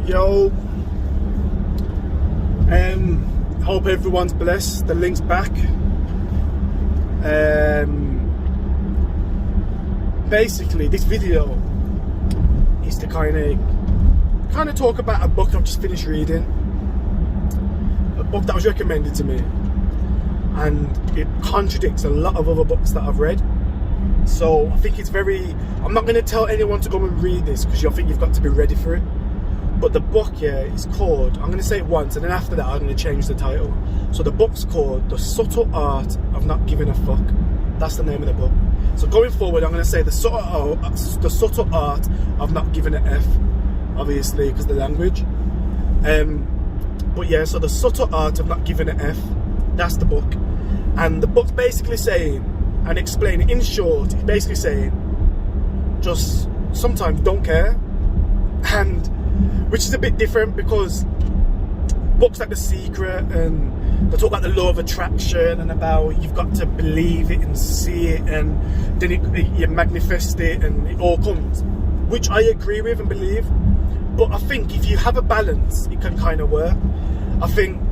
Yo, hope everyone's blessed. The link's back. Basically, this video is to kind of talk about a book I've just finished reading, a book that was recommended to me, and it contradicts a lot of other books that I've read. So I think it's I'm not going to tell anyone to go and read this because I think you've got to be ready for it. But the book here is called, I'm going to say it once and then after that I'm going to change the title. So the book's called The Subtle Art of Not Giving a Fuck. That's the name of the book. So going forward I'm going to say the subtle art of not giving an F, obviously because of the language. But yeah, so The Subtle Art of Not Giving an F, that's the book. And the book's basically saying, and explaining in short, it's basically saying, just sometimes don't care. And which is a bit different because books like The Secret, and they talk about the law of attraction and about you've got to believe it and see it, and then you manifest it and it all comes, which I agree with and believe. But I think if you have a balance, it can kind of work. I think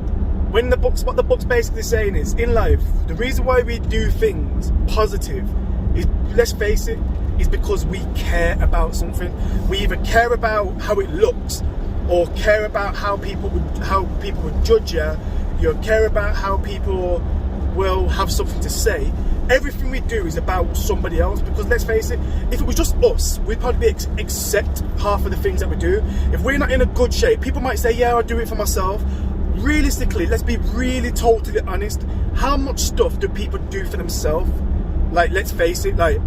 what the book's basically saying is, in life, the reason why we do things positive is, let's face it, is because we care about something. We either care about how it looks, or care about how people would judge you. You care about how people will have something to say. Everything we do is about somebody else, because let's face it, if it was just us, we'd probably accept half of the things that we do. If we're not in a good shape, people might say, yeah, I'll do it for myself. Realistically, let's be really totally honest. How much stuff do people do for themselves? Like, let's face it, like,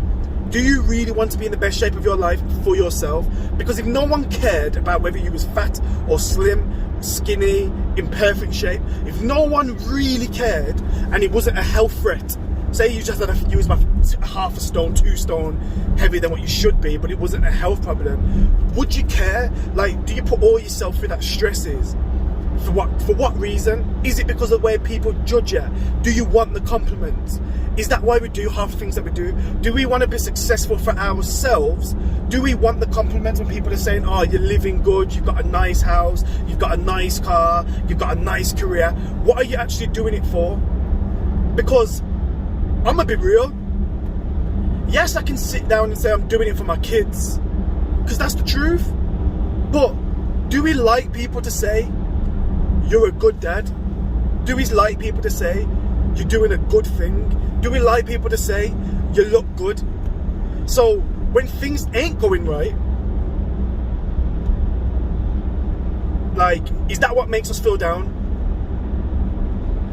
do you really want to be in the best shape of your life for yourself? Because if no one cared about whether you was fat or slim, skinny, in perfect shape, if no one really cared and it wasn't a health threat, say you just had you was about half a stone, 2 stone heavier than what you should be, but it wasn't a health problem, would you care? Like, do you put all yourself through that stresses? For what reason? Is it because of the way people judge you? Do you want the compliments? Is that why we do half the things that we do? Do we want to be successful for ourselves? Do we want the compliments when people are saying, oh, you're living good, you've got a nice house, you've got a nice car, you've got a nice career? What are you actually doing it for? Because I'm gonna be real. Yes, I can sit down and say I'm doing it for my kids, because that's the truth. But do we like people to say, you're a good dad? Do we like people to say, you're doing a good thing? Do we like people to say, you look good? So when things ain't going right, like, is that what makes us feel down?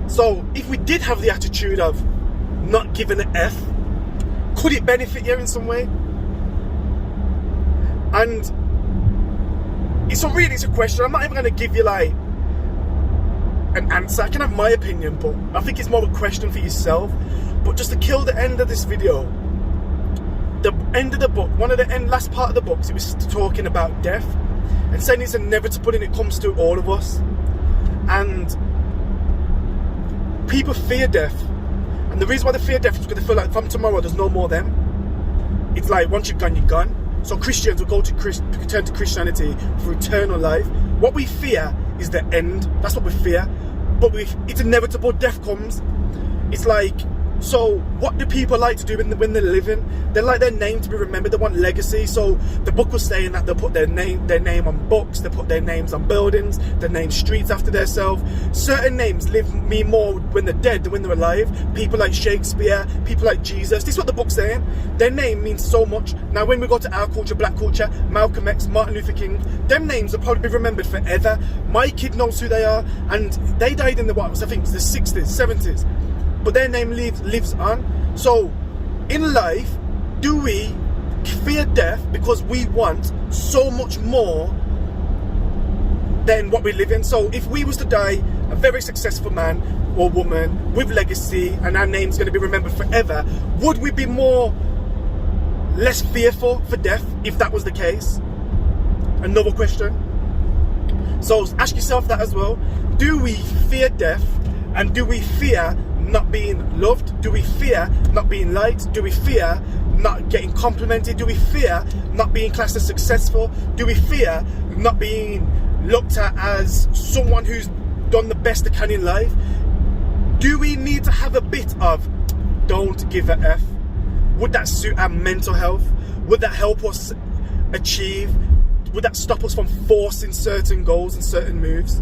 So if we did have the attitude of not giving an F, could it benefit you in some way? And it's a question. I'm not even going to give you like an answer. I can have my opinion, but I think it's more of a question for yourself. But just to kill the end of this video, the end of the book, last part of the book, it was talking about death and saying it's inevitable and it comes to all of us. And people fear death, and the reason why they fear death is because they feel like from tomorrow there's no more them. It's like once you're gone, you're gone. So Christians will turn to Christianity for eternal life. What we fear is the end. That's what we fear. But it's inevitable. Death comes. It's like, so what do people like to do when they're living? They like their name to be remembered. They want legacy. So the book was saying that they'll put their name on books, they put their names on buildings, they name streets after themselves. Certain names mean more when they're dead than when they're alive. People like Shakespeare, people like Jesus. This is what the book's saying. Their name means so much. Now when we go to our culture, black culture, Malcolm X, Martin Luther King, them names will probably be remembered forever. My kid knows who they are, and they died in the 60s, 70s. But their name lives on. So in life, do we fear death because we want so much more than what we live in? So if we was to die a very successful man or woman with legacy and our name's going to be remembered forever, would we be less fearful for death if that was the case? Another question. So ask yourself that as well. Do we fear death, and do we fear not being loved? Do we fear not being liked? Do we fear not getting complimented? Do we fear not being classed as successful? Do we fear not being looked at as someone who's done the best they can in life? Do we need to have a bit of don't give a F? Would that suit our mental health? Would that help us achieve? Would that stop us from forcing certain goals and certain moves?